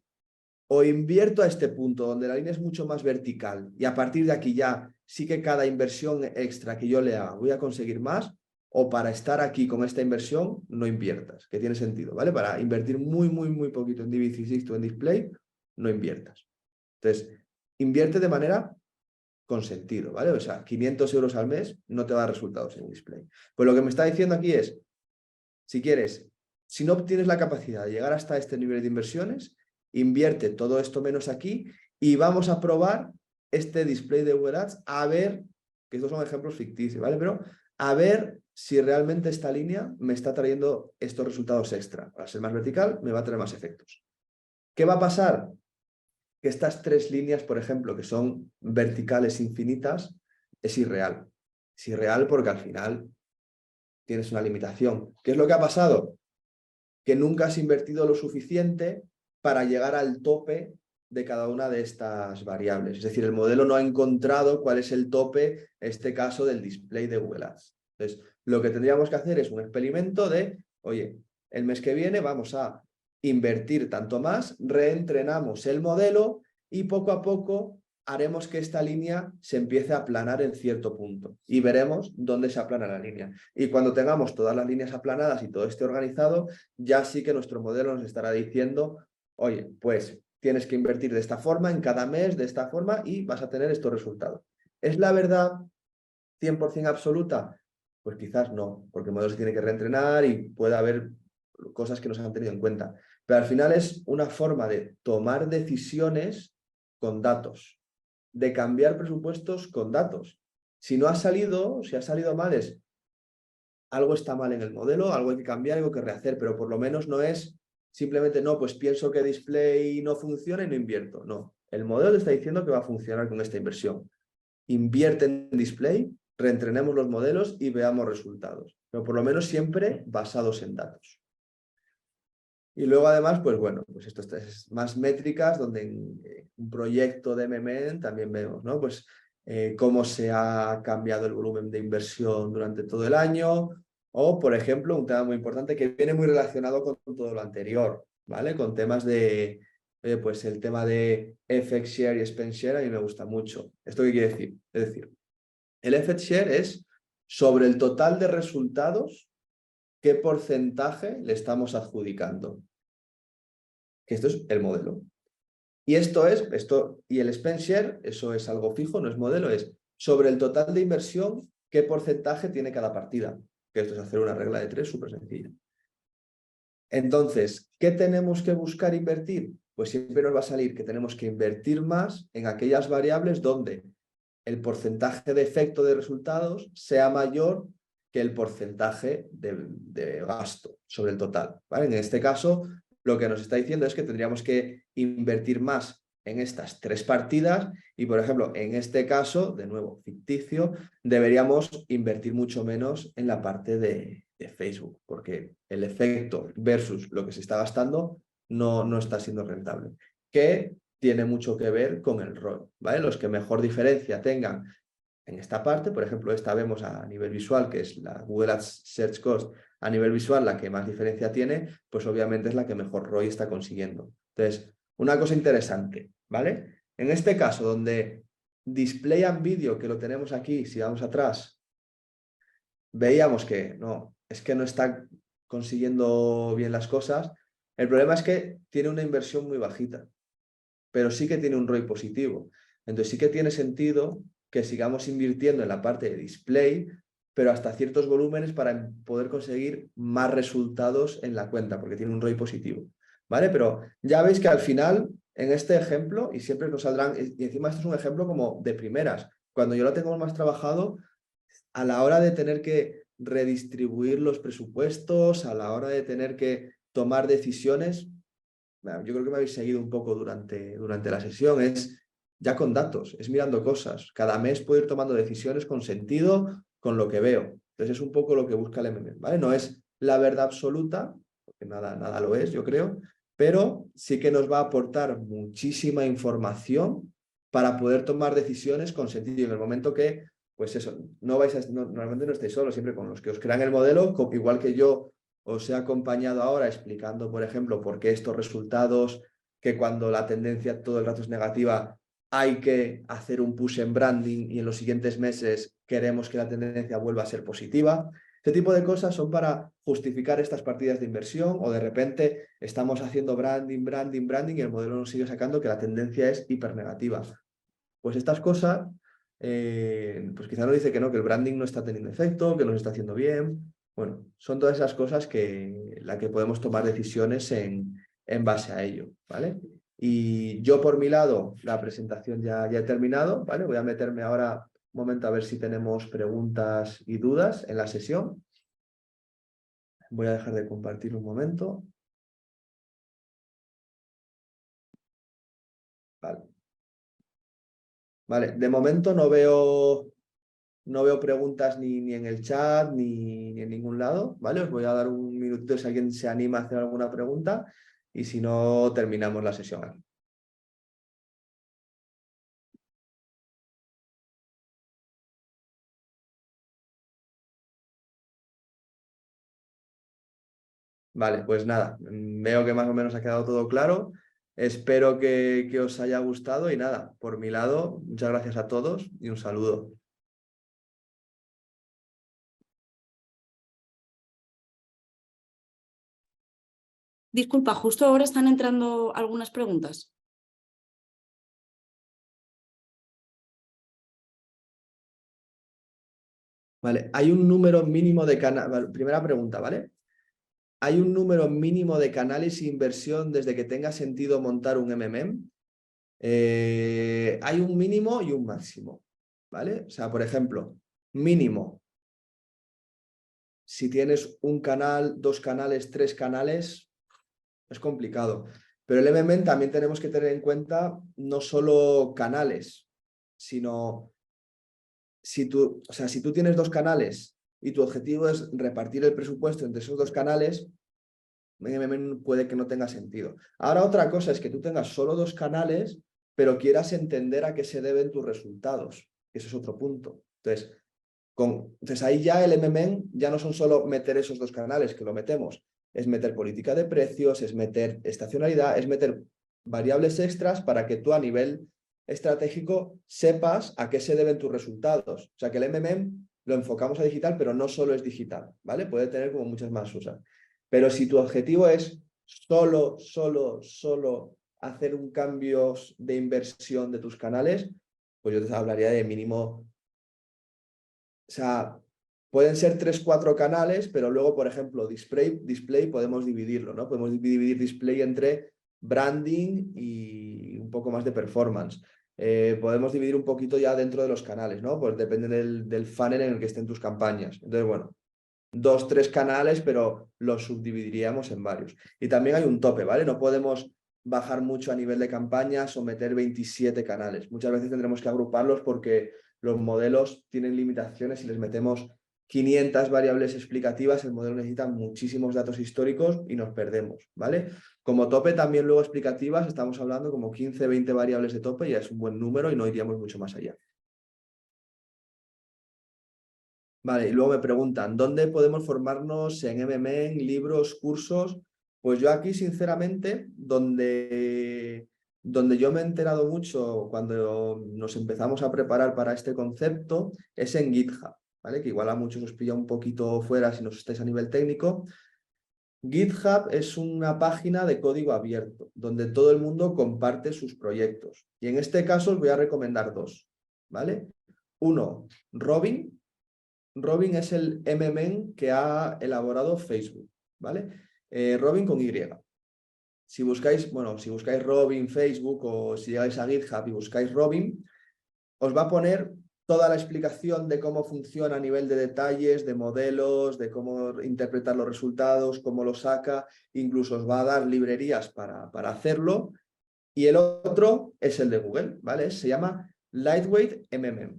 o invierto a este punto donde la línea es mucho más vertical y a partir de aquí ya sí que cada inversión extra que yo le haga voy a conseguir más, o para estar aquí con esta inversión no inviertas, que tiene sentido, ¿vale? Para invertir muy poquito en DV360 o en display, no inviertas. Entonces, invierte de manera con sentido, ¿vale? O sea, 500 euros al mes no te va a dar resultados en display. Pues lo que me está diciendo aquí es, si quieres, si no tienes la capacidad de llegar hasta este nivel de inversiones, invierte todo esto menos aquí y vamos a probar este display de Google Ads a ver, que estos son ejemplos ficticios, ¿vale? Pero a ver si realmente esta línea me está trayendo estos resultados extra. Para ser más vertical, me va a traer más efectos. ¿Qué va a pasar? Que estas tres líneas, por ejemplo, que son verticales infinitas, es irreal. Es irreal porque al final tienes una limitación. ¿Qué es lo que ha pasado? Que nunca has invertido lo suficiente para llegar al tope de cada una de estas variables. Es decir, el modelo no ha encontrado cuál es el tope, en este caso, del display de Google Ads. Entonces, lo que tendríamos que hacer es un experimento de, oye, el mes que viene vamos a invertir tanto más, reentrenamos el modelo y poco a poco haremos que esta línea se empiece a aplanar en cierto punto y veremos dónde se aplana la línea. Y cuando tengamos todas las líneas aplanadas y todo esté organizado, ya sí que nuestro modelo nos estará diciendo, oye, pues tienes que invertir de esta forma en cada mes, de esta forma, y vas a tener estos resultados. ¿Es la verdad 100% absoluta? Pues quizás no, porque el modelo se tiene que reentrenar y puede haber cosas que no se han tenido en cuenta. Pero al final es una forma de tomar decisiones con datos, de cambiar presupuestos con datos. Si no ha salido, si ha salido mal, es algo está mal en el modelo, algo hay que cambiar, algo que rehacer, pero por lo menos no es simplemente, no, pues pienso que display no funciona y no invierto. No, el modelo te está diciendo que va a funcionar con esta inversión. Invierte en display, reentrenemos los modelos y veamos resultados, pero por lo menos siempre basados en datos. Y luego además, pues bueno, pues esto es más métricas, donde en un proyecto de MMM también vemos, ¿no? Pues cómo se ha cambiado el volumen de inversión durante todo el año, o por ejemplo, un tema muy importante que viene muy relacionado con todo lo anterior, ¿vale? Con temas de, pues el tema de FX Share y Spend Share a mí me gusta mucho. ¿Esto qué quiere decir? Es decir, el FX Share es sobre el total de resultados, qué porcentaje le estamos adjudicando. Que esto es el modelo. Y y el Spend Share, eso es algo fijo, no es modelo, es sobre el total de inversión, qué porcentaje tiene cada partida. Que esto es hacer una regla de 3 súper sencilla. Entonces, ¿qué tenemos que buscar invertir? Pues siempre nos va a salir que tenemos que invertir más en aquellas variables donde el porcentaje de efecto de resultados sea mayor que el porcentaje de gasto sobre el total, ¿vale? En este caso, lo que nos está diciendo es que tendríamos que invertir más en estas 3 partidas y, por ejemplo, en este caso, de nuevo, ficticio, deberíamos invertir mucho menos en la parte de Facebook, porque el efecto versus lo que se está gastando no está siendo rentable. Que tiene mucho que ver con el ROI, ¿vale? Los que mejor diferencia tengan en esta parte, por ejemplo, esta vemos a nivel visual, que es la Google Ads Search Cost, a nivel visual la que más diferencia tiene, pues obviamente es la que mejor ROI está consiguiendo. Entonces, una cosa interesante, ¿vale? En este caso, donde Display and Video, que lo tenemos aquí, si vamos atrás, veíamos que no, es que no está consiguiendo bien las cosas. El problema es que tiene una inversión muy bajita, pero sí que tiene un ROI positivo. Entonces sí que tiene sentido que sigamos invirtiendo en la parte de display, pero hasta ciertos volúmenes para poder conseguir más resultados en la cuenta, porque tiene un ROI positivo, ¿vale? Pero ya veis que al final, en este ejemplo, y siempre nos saldrán, y encima esto es un ejemplo como de primeras, cuando yo lo tengo más trabajado, a la hora de tener que redistribuir los presupuestos, a la hora de tener que tomar decisiones, yo creo que me habéis seguido un poco durante la sesión, es ya con datos, es mirando cosas. Cada mes puedo ir tomando decisiones con sentido, con lo que veo. Entonces es un poco lo que busca el MMM, ¿vale? No es la verdad absoluta, porque nada lo es, yo creo, pero sí que nos va a aportar muchísima información para poder tomar decisiones con sentido. Y en el momento que, pues eso, normalmente no estáis solos, siempre con los que os crean el modelo, igual que yo os he acompañado ahora explicando, por ejemplo, por qué estos resultados, que cuando la tendencia todo el rato es negativa, hay que hacer un push en branding y en los siguientes meses queremos que la tendencia vuelva a ser positiva. Este tipo de cosas son para justificar estas partidas de inversión o de repente estamos haciendo branding y el modelo nos sigue sacando que la tendencia es hipernegativa. Pues estas cosas, pues quizá nos dice que no, que el branding no está teniendo efecto, que no se está haciendo bien. Bueno, son todas esas cosas que la que podemos tomar decisiones en base a ello, ¿vale? Y yo por mi lado, la presentación ya he terminado, ¿vale? Voy a meterme ahora un momento a ver si tenemos preguntas y dudas en la sesión. Voy a dejar de compartir un momento. Vale. Vale, de momento no veo preguntas ni en el chat ni en ningún lado, ¿vale? Os voy a dar un minutito si alguien se anima a hacer alguna pregunta y si no, terminamos la sesión aquí. Vale, pues nada, veo que más o menos ha quedado todo claro. Espero que os haya gustado y nada, por mi lado, muchas gracias a todos y un saludo. Disculpa, justo ahora están entrando algunas preguntas. Vale, hay un número mínimo de canales. Primera pregunta, ¿vale? ¿Hay un número mínimo de canales e inversión desde que tenga sentido montar un MMM? Hay un mínimo y un máximo, ¿vale? O sea, por ejemplo, mínimo, si tienes un canal, 2 canales, 3 canales, es complicado. Pero el MMM también tenemos que tener en cuenta no solo canales, sino si tú tienes 2 canales y tu objetivo es repartir el presupuesto entre esos 2 canales, MMM puede que no tenga sentido. Ahora otra cosa es que tú tengas solo 2 canales, pero quieras entender a qué se deben tus resultados. Eso es otro punto. Entonces ahí ya el MMM ya no son solo meter esos 2 canales, que lo metemos, es meter política de precios, es meter estacionalidad, es meter variables extras para que tú a nivel estratégico sepas a qué se deben tus resultados. O sea que el MMM lo enfocamos a digital, pero no solo es digital, ¿vale? Puede tener como muchas más usas. Pero si tu objetivo es solo hacer un cambio de inversión de tus canales, pues yo te hablaría de mínimo, o sea, pueden ser 3-4 canales, pero luego, por ejemplo, display podemos dividirlo, ¿no? Podemos dividir display entre branding y un poco más de performance. Podemos dividir un poquito ya dentro de los canales, ¿no? Pues depende del funnel en el que estén tus campañas. Entonces, bueno, 2-3 canales, pero los subdividiríamos en varios. Y también hay un tope, ¿vale? No podemos bajar mucho a nivel de campañas o meter 27 canales. Muchas veces tendremos que agruparlos porque los modelos tienen limitaciones. Si les metemos 500 variables explicativas, el modelo necesita muchísimos datos históricos y nos perdemos, ¿vale? Como tope también luego explicativas, estamos hablando como 15-20 variables de tope, ya es un buen número y no iríamos mucho más allá. Vale, y luego me preguntan, ¿dónde podemos formarnos en MMM, libros, cursos? Pues yo aquí, sinceramente, donde yo me he enterado mucho cuando nos empezamos a preparar para este concepto es en GitHub, ¿vale? Que igual a muchos os pilla un poquito fuera si no estáis a nivel técnico. GitHub es una página de código abierto, donde todo el mundo comparte sus proyectos. Y en este caso os voy a recomendar 2, ¿vale? Uno, Robin. Robin es el MMM que ha elaborado Facebook, ¿vale? Robin con Y. Si buscáis Robin Facebook o si llegáis a GitHub y buscáis Robin, os va a poner toda la explicación de cómo funciona a nivel de detalles, de modelos, de cómo interpretar los resultados, cómo lo saca, incluso os va a dar librerías para hacerlo. Y el otro es el de Google, ¿vale? Se llama Lightweight MMM,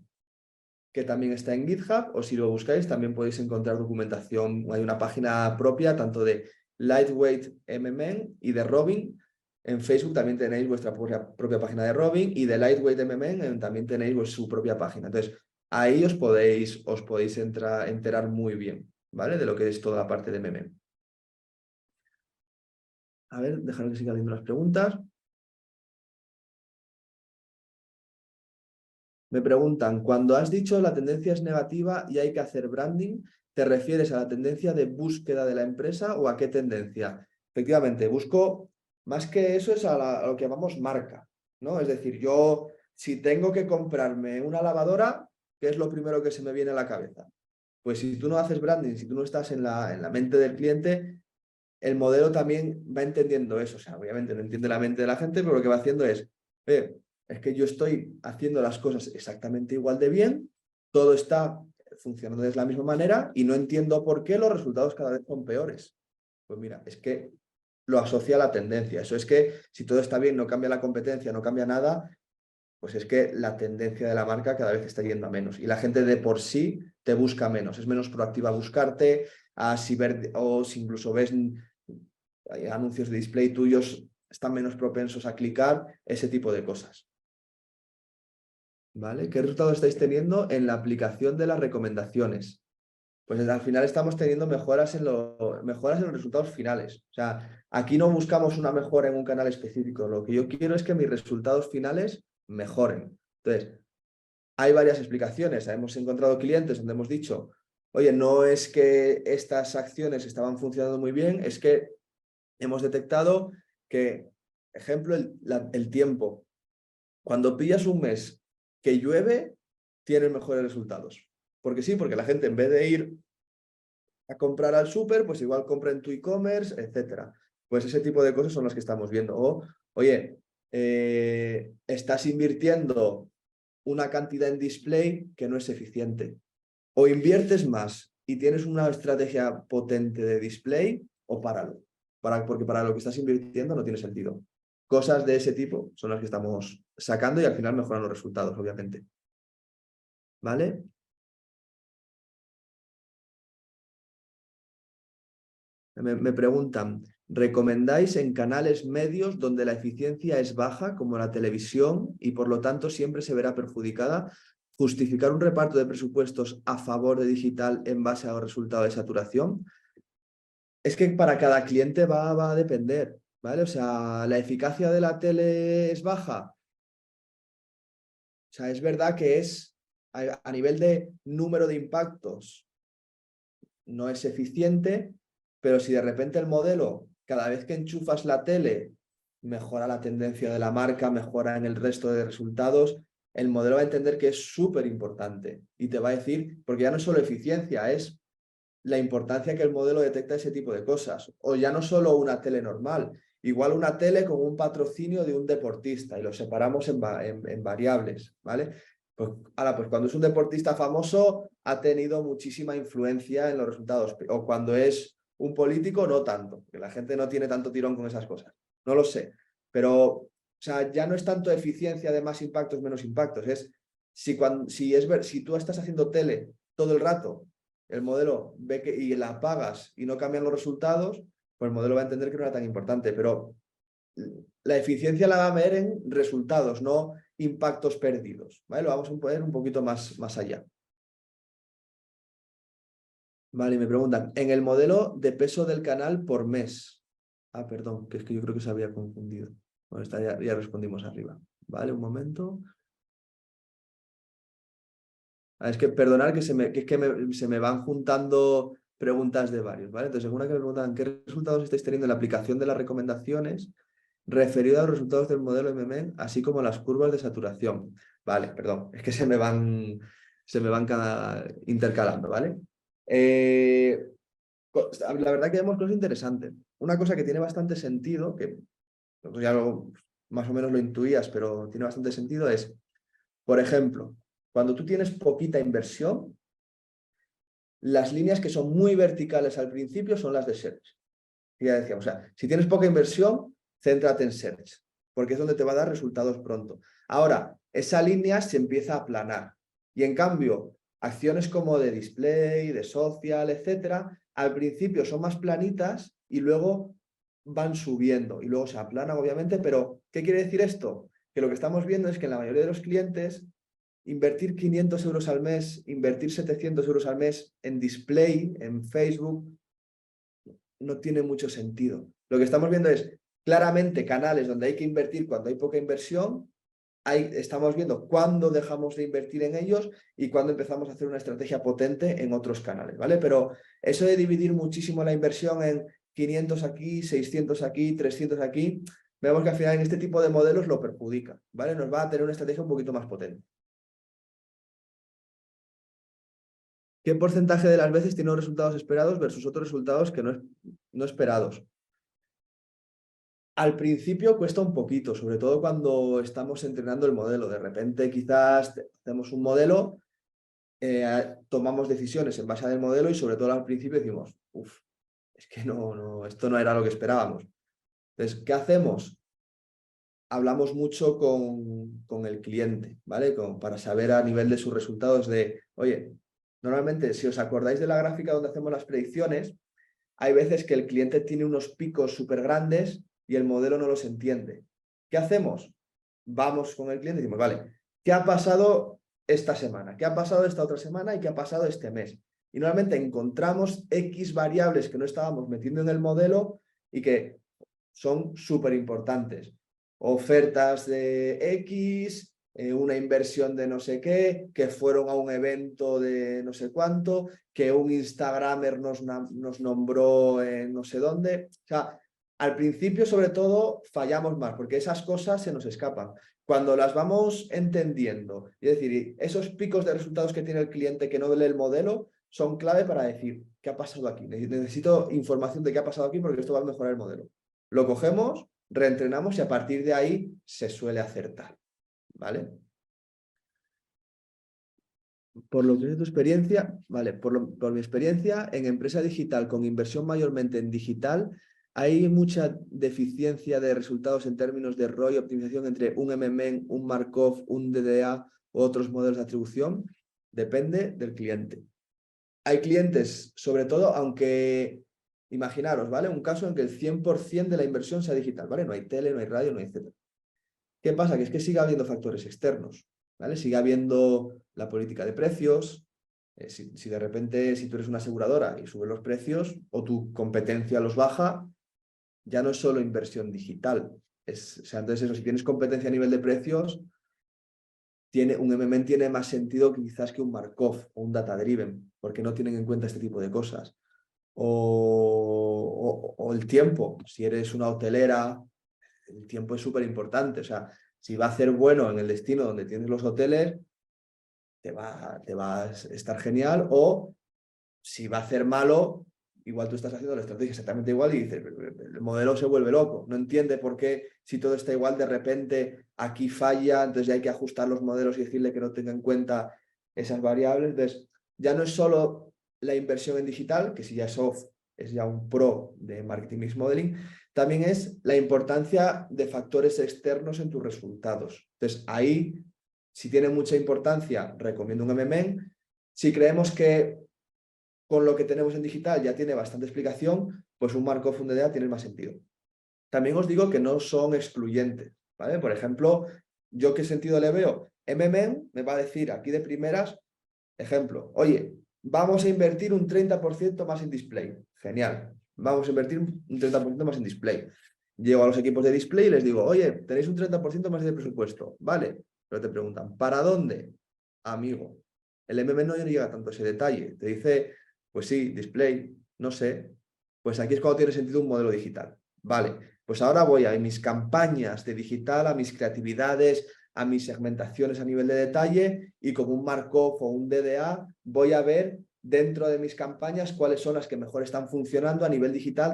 que también está en GitHub, o si lo buscáis también podéis encontrar documentación. Hay una página propia tanto de Lightweight MMM y de Robin. En Facebook también tenéis vuestra propia página de Robin y de Lightweight MMM también tenéis su propia página. Entonces, ahí os podéis enterar muy bien, ¿vale? De lo que es toda la parte de MMM. A ver, dejadme que siga viendo las preguntas. Me preguntan, cuando has dicho la tendencia es negativa y hay que hacer branding, ¿te refieres a la tendencia de búsqueda de la empresa o a qué tendencia? Efectivamente, busco, más que eso es a lo que llamamos marca, ¿no? Es decir, yo si tengo que comprarme una lavadora, ¿qué es lo primero que se me viene a la cabeza? Pues si tú no haces branding, si tú no estás en la mente del cliente, el modelo también va entendiendo eso. O sea, obviamente no entiende la mente de la gente, pero lo que va haciendo es que yo estoy haciendo las cosas exactamente igual de bien, todo está funcionando de la misma manera y no entiendo por qué los resultados cada vez son peores. Pues mira, es que lo asocia a la tendencia. Eso es que si todo está bien, no cambia la competencia, no cambia nada, pues es que la tendencia de la marca cada vez está yendo a menos. Y la gente de por sí te busca menos, es menos proactiva a buscarte, o si incluso ves anuncios de display tuyos, están menos propensos a clicar, ese tipo de cosas. ¿Vale? ¿Qué resultados estáis teniendo en la aplicación de las recomendaciones? Pues al final estamos teniendo mejoras en los resultados finales. O sea, aquí no buscamos una mejora en un canal específico. Lo que yo quiero es que mis resultados finales mejoren. Entonces, hay varias explicaciones. Hemos encontrado clientes donde hemos dicho, oye, no es que estas acciones estaban funcionando muy bien, es que hemos detectado que, ejemplo, el tiempo. Cuando pillas un mes que llueve, tienes mejores resultados. Porque sí, porque la gente en vez de ir a comprar al súper, pues igual compra en tu e-commerce, etc. Pues ese tipo de cosas son las que estamos viendo. O, oye, estás invirtiendo una cantidad en display que no es eficiente. O inviertes más y tienes una estrategia potente de display o páralo. Porque para lo que estás invirtiendo no tiene sentido. Cosas de ese tipo son las que estamos sacando y al final mejoran los resultados, obviamente. ¿Vale? Me preguntan, Recomendáis en canales medios donde la eficiencia es baja, como la televisión, y por lo tanto siempre se verá perjudicada. Justificar un reparto de presupuestos a favor de digital en base a los resultados de saturación. Es que para cada cliente va a depender, ¿vale? O sea, ¿la eficacia de la tele es baja? O sea, es verdad que es a nivel de número de impactos no es eficiente, pero si de repente el modelo, cada vez que enchufas la tele, mejora la tendencia de la marca, mejora en el resto de resultados, el modelo va a entender que es súper importante y te va a decir, porque ya no es solo eficiencia, es la importancia que el modelo detecta ese tipo de cosas. O ya no solo una tele normal, igual una tele con un patrocinio de un deportista y lo separamos en variables, ¿vale? Pues, ahora, pues cuando es un deportista famoso ha tenido muchísima influencia en los resultados, o cuando es un político no tanto, que la gente no tiene tanto tirón con esas cosas. No lo sé, pero o sea, ya no es tanto eficiencia de más impactos, menos impactos, es si tú estás haciendo tele todo el rato, el modelo ve que y la apagas y no cambian los resultados, pues el modelo va a entender que no era tan importante, pero la eficiencia la va a ver en resultados, no impactos perdidos, ¿vale? Lo vamos a poner un poquito más allá. Vale, y me preguntan, en el modelo de peso del canal por mes. Ah, perdón, que es que yo creo que se había confundido. Bueno, esta ya respondimos arriba. Vale, un momento. Es que perdonar que se me van juntando preguntas de varios, ¿vale? Entonces, según una que me preguntan, ¿qué resultados estáis teniendo en la aplicación de las recomendaciones referido a los resultados del modelo MMM, así como las curvas de saturación? Vale, perdón, es que se me van intercalando, ¿vale? La verdad que vemos cosas interesantes. Una cosa que tiene bastante sentido, que ya más o menos lo intuías, pero tiene bastante sentido, es, por ejemplo, cuando tú tienes poquita inversión, las líneas que son muy verticales al principio son las de Search. Ya decíamos, o sea, si tienes poca inversión, céntrate en Search, porque es donde te va a dar resultados pronto. Ahora, esa línea se empieza a aplanar. Y en cambio, acciones como de display, de social, etcétera, al principio son más planitas y luego van subiendo. Y luego se aplanan, obviamente, pero ¿qué quiere decir esto? Que lo que estamos viendo es que en la mayoría de los clientes invertir 500 euros al mes, invertir 700 euros al mes en display, en Facebook, no tiene mucho sentido. Lo que estamos viendo es claramente canales donde hay que invertir cuando hay poca inversión. Ahí estamos viendo cuándo dejamos de invertir en ellos y cuándo empezamos a hacer una estrategia potente en otros canales, ¿vale? Pero eso de dividir muchísimo la inversión en 500 aquí, 600 aquí, 300 aquí, vemos que al final en este tipo de modelos lo perjudica, ¿vale? Nos va a tener una estrategia un poquito más potente. ¿Qué porcentaje de las veces tiene los resultados esperados versus otros resultados que no esperados? Al principio cuesta un poquito, sobre todo cuando estamos entrenando el modelo. De repente quizás hacemos un modelo, tomamos decisiones en base al modelo y sobre todo al principio decimos, uff, es que esto no era lo que esperábamos. Entonces, ¿qué hacemos? Hablamos mucho con el cliente, ¿vale? Para saber a nivel de sus resultados de, oye, normalmente si os acordáis de la gráfica donde hacemos las predicciones, hay veces que el cliente tiene unos picos súper grandes y el modelo no los entiende. ¿Qué hacemos? Vamos con el cliente y decimos, vale, ¿qué ha pasado esta semana? ¿Qué ha pasado esta otra semana? ¿Y qué ha pasado este mes? Y normalmente encontramos X variables que no estábamos metiendo en el modelo y que son súper importantes. Ofertas de X, una inversión de no sé qué, que fueron a un evento de no sé cuánto, que un Instagramer nos nombró en no sé dónde. O sea, al principio, sobre todo, fallamos más, porque esas cosas se nos escapan. Cuando las vamos entendiendo, es decir, esos picos de resultados que tiene el cliente que no lee el modelo, son clave para decir, ¿qué ha pasado aquí? Necesito información de qué ha pasado aquí porque esto va a mejorar el modelo. Lo cogemos, reentrenamos y a partir de ahí se suele acertar, ¿vale? Por lo que es tu experiencia, vale, por mi experiencia en empresa digital con inversión mayormente en digital, hay mucha deficiencia de resultados en términos de ROI, optimización entre un MMM, un Markov, un DDA u otros modelos de atribución. Depende del cliente. Hay clientes, sobre todo, aunque imaginaros, ¿vale? Un caso en que el 100% de la inversión sea digital, ¿vale? No hay tele, no hay radio, no hay etcétera. ¿Qué pasa? Que es que sigue habiendo factores externos, ¿vale? Sigue habiendo la política de precios. Si de repente, si tú eres una aseguradora y subes los precios o tu competencia los baja, ya no es solo inversión digital. O sea, entonces eso, si tienes competencia a nivel de precios, un MMM tiene más sentido que quizás que un Markov o un Data Driven, porque no tienen en cuenta este tipo de cosas. O el tiempo. Si eres una hotelera, el tiempo es súper importante. O sea, si va a ser bueno en el destino donde tienes los hoteles, te va a estar genial. O si va a ser malo, igual tú estás haciendo la estrategia exactamente igual y dices, el modelo se vuelve loco. No entiende por qué, si todo está igual, de repente aquí falla, entonces ya hay que ajustar los modelos y decirle que no tenga en cuenta esas variables. Entonces, ya no es solo la inversión en digital, que si ya es off, es ya un pro de Marketing Mix Modeling, también es la importancia de factores externos en tus resultados. Entonces, ahí, si tiene mucha importancia, recomiendo un MMM. Si creemos que con lo que tenemos en digital ya tiene bastante explicación, pues un Markov, un DDA tiene más sentido. También os digo que no son excluyentes, ¿vale? Por ejemplo, ¿yo qué sentido le veo? MMM me va a decir aquí de primeras, ejemplo, oye, vamos a invertir un 30% más en display. Genial, vamos a invertir un 30% más en display. Llego a los equipos de display y les digo, oye, tenéis un 30% más de presupuesto. Vale, pero te preguntan, ¿para dónde? Amigo, el MMM no llega tanto a ese detalle. Te dice, pues sí, display, no sé. Pues aquí es cuando tiene sentido un modelo digital. Vale, pues ahora voy a mis campañas de digital, a mis creatividades, a mis segmentaciones a nivel de detalle y con un Markov o un DDA voy a ver dentro de mis campañas cuáles son las que mejor están funcionando a nivel digital,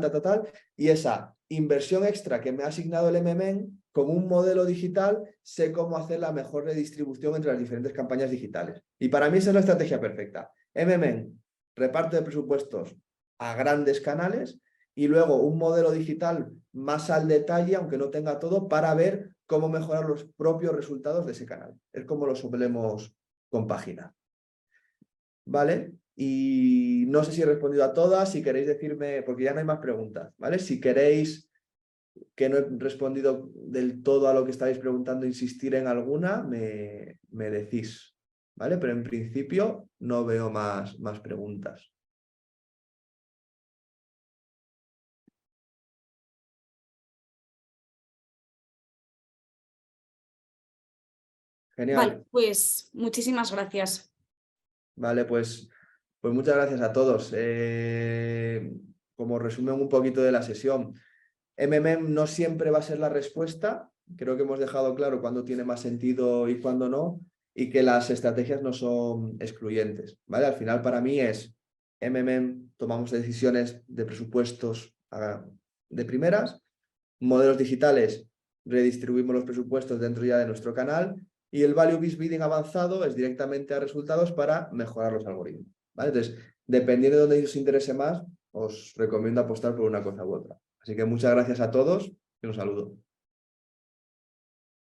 y esa inversión extra que me ha asignado el MMM, con un modelo digital sé cómo hacer la mejor redistribución entre las diferentes campañas digitales. Y para mí esa es la estrategia perfecta. MMM, reparto de presupuestos a grandes canales y luego un modelo digital más al detalle, aunque no tenga todo, para ver cómo mejorar los propios resultados de ese canal. Es como lo solemos compaginar. ¿Vale? Y no sé si he respondido a todas, si queréis decirme, porque ya no hay más preguntas, ¿vale? Si queréis que no he respondido del todo a lo que estáis preguntando, insistir en alguna, me decís, ¿vale? Pero en principio no veo más preguntas. Genial. Vale, pues muchísimas gracias. Vale, pues muchas gracias a todos. Como resumen un poquito de la sesión, MMM no siempre va a ser la respuesta. Creo que hemos dejado claro cuándo tiene más sentido y cuándo no, y que las estrategias no son excluyentes, ¿vale? Al final para mí es MMM, tomamos decisiones de presupuestos de primeras, modelos digitales, redistribuimos los presupuestos dentro ya de nuestro canal, y el Value-Based Bidding avanzado es directamente a resultados para mejorar los algoritmos, ¿vale? Entonces, dependiendo de dónde os interese más, os recomiendo apostar por una cosa u otra. Así que muchas gracias a todos y un saludo.